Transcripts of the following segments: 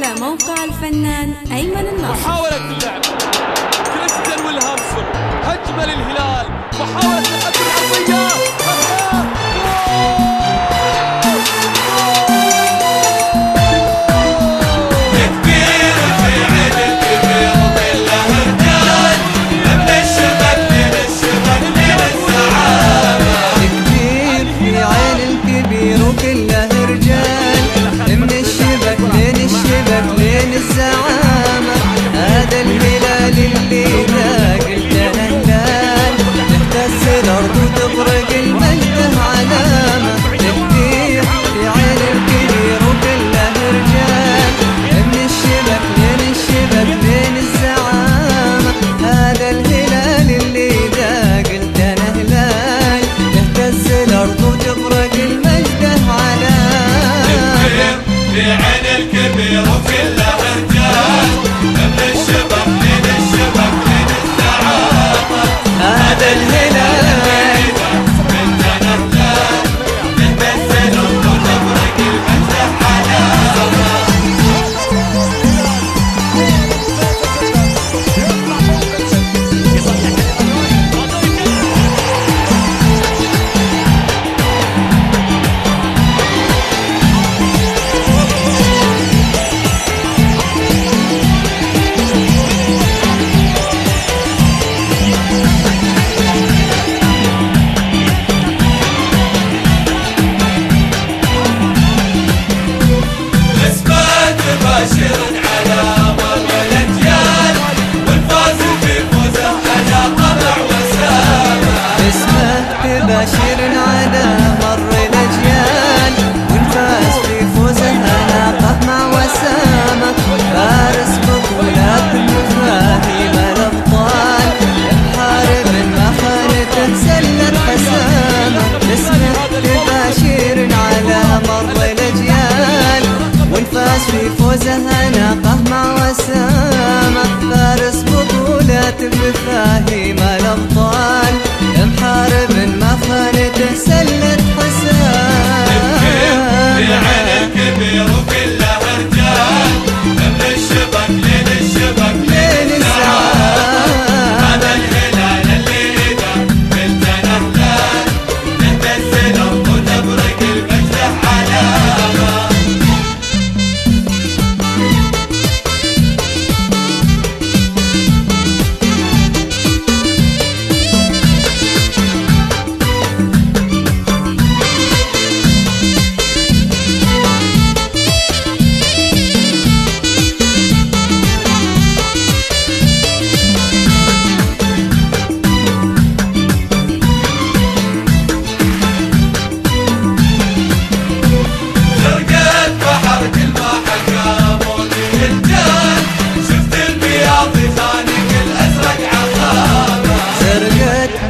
على موقع الفنان أيمن الناصر. محاولة اللعب كريستيان ويلهامسون هجمة للهلال، محاولة تقدم العرضية الزعامة. هذا الهلال اللي ذا قلت هلال، تهتز الأرض وتبرق المجد علامة. تفتيح في عين الكبير وكله رجال، من الشبك لين الشبك لين الزعامة. هذا الهلال اللي ذا قلت هلال، تهتز الأرض وتبرق المجد علامة. في عين الكبير وكله رجال، من الشبك لين الشبك لين الزعامة. هذا الهلال من تنهلال، تهتز الأرض وتبرق المجد علامة. باشر على مر الأجيال، والفاز في فوزه على طمع وسامة. اسمه تباشر على مر الأجيال، والفاز في فوزه على طمع وسامة. فارس بطولات مفاهيم الأبطال، محارب ما خانته سلة حسامة. اسمه تباشر على مر الأجيال، والفاز في فوزه ناقه مع وسامة. فارس بطولات بمفاهيم الأبطال، محارب ما خانته سلة حسامة. في عين الكبير وكله رجال، من الشبك لين الشبك لين الزعامة. هذا الهلال اللي ذا قلت نهلال، تهتز الأرض وتبرق المجد علامة.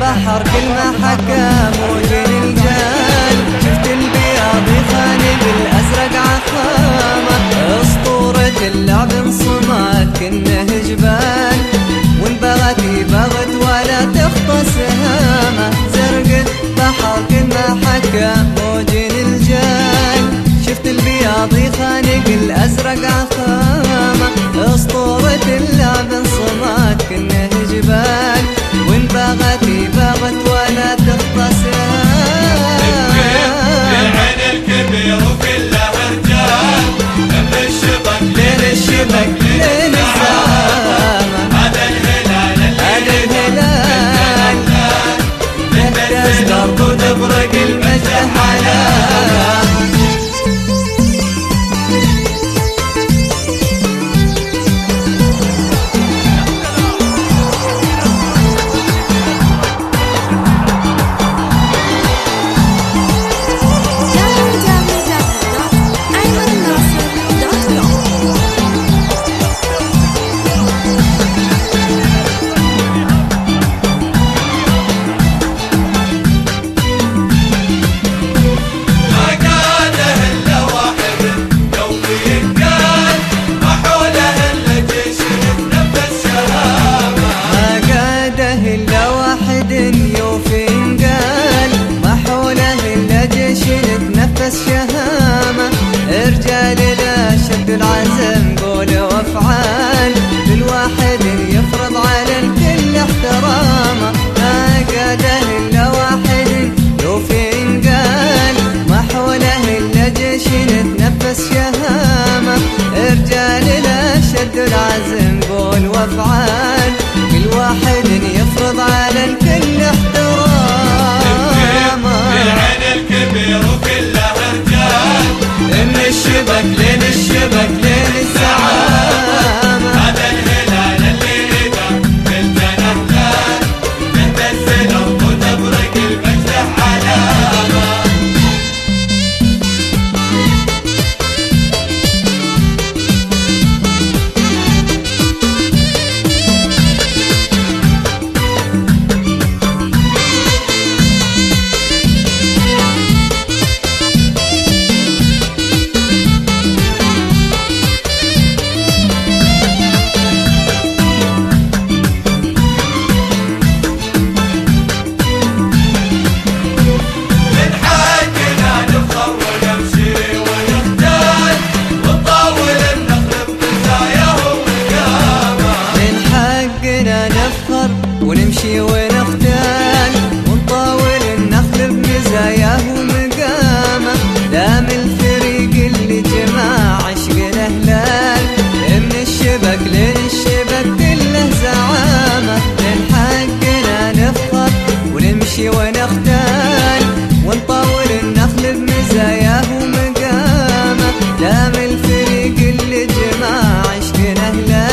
بحر كل ما حكى موج الجال، شفت البياض خانق الأزرق عخامة. أسطورة اللعب انصمت كنه جبال، وانبغت بغت ولا تخطى سهامة. زرقت بحر كل ما حكى موج الجال، شفت البياض خانق الأزرق عخامة. أسطورة اللعب انصمت كنه جبال، وانبغت بغت ولا تخطى سهامة. في عين الكبير وكله رجال، من الشبك لين الشبك لين الزعامة. العزم قول وافعال، كل واحد يفرض على الكل احترامه، ما قاده الا واحد لو في انقال، ما حوله الا جيش نتنفس شهامه، رجال الاشد العزم قول وافعال، كل واحد يفرض على الكل احترامه. العين الكبير وكلها رجال، من الشبك لين الشبك لين الزعامة، هذا الهلال اللي إذا بالجنة هلال، تهتز الأرض وتبرق المجد علامة. ونمشي ونختال ونطاول النخل بمزاياه ومقامه، دام الفريق اللي جمع عشقنا هلال، من الشبك لين الشبك كله زعامه، من حقنا نفخر ونمشي ونختال ونطاول النخل بمزاياه ومقامه، دام الفريق اللي جمع عشقنا هلال،